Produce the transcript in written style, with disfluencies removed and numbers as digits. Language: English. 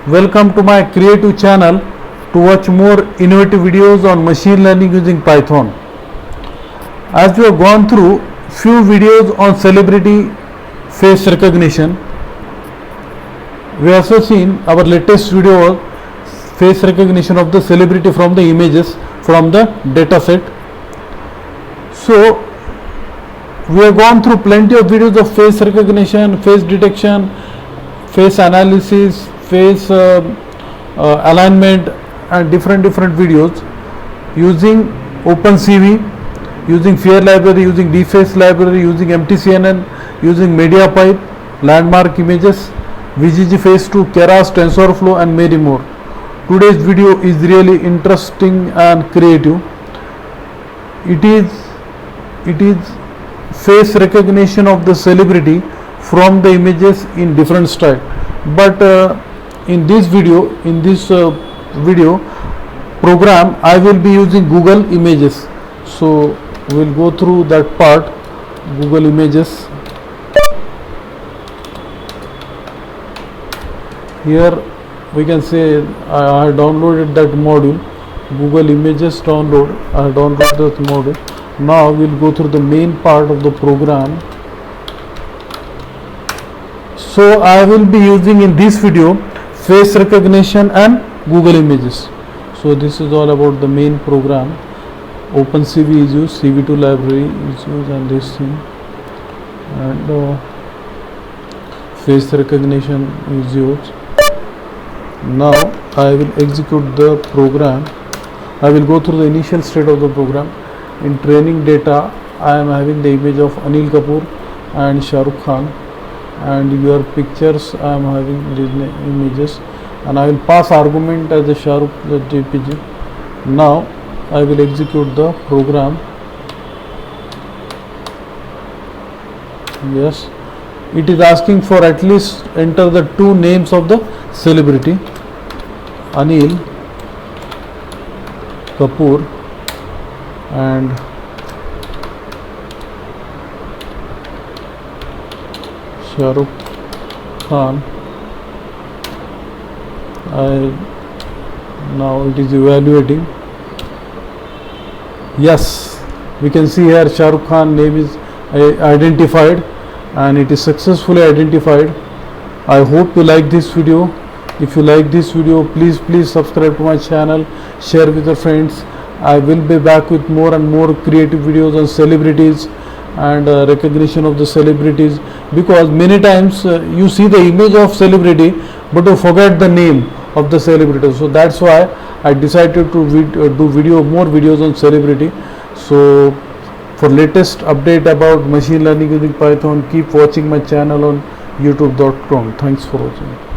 Welcome to my creative channel to watch more innovative videos on machine learning using Python. As we have gone through few videos on celebrity face recognition, we have also seen our latest video was face recognition of the celebrity from the images from the data set. So we have gone through plenty of videos of face recognition, face detection, face analysis, face alignment, and different videos using OpenCV, using FAIR library, using DFace library, using MTCNN, using MediaPipe, landmark images, VGG Phase 2, Keras, TensorFlow, and many more. Today's video is really interesting and creative. It is face recognition of the celebrity from the images in different style. But in this video program, I will be using Google Images. So we'll go through that part. Google Images. Here we can say I have downloaded that module, Google Images download. I have downloaded that module. Now we'll go through the main part of the program. So I will be using in this video face recognition and Google Images. So this is all about the main program. OpenCV is used, CV2 library is used, and this thing, and face recognition is used. Now I will execute the program. I will go through the initial state of the program. In training data, I am having the image of Anil Kapoor and Shah Rukh Khan, and your pictures I am having these images, and I will pass argument as a Shah Rukh JPG. Now I will execute the program. Yes, it is asking for at least enter the two names of the celebrity, Anil Kapoor and Shah Rukh Khan. Now it is evaluating. Yes, we can see here Shah Rukh Khan name is identified, and it is successfully identified. I hope you like this video. If you like this video, please subscribe to my channel, share with your friends. I will be back with more and more creative videos on celebrities and recognition of the celebrities, because many times you see the image of celebrity but you forget the name of the celebrity. So that's why I decided to do more videos on celebrity. So for latest update about machine learning using Python, keep watching my channel on youtube.com. Thanks for watching.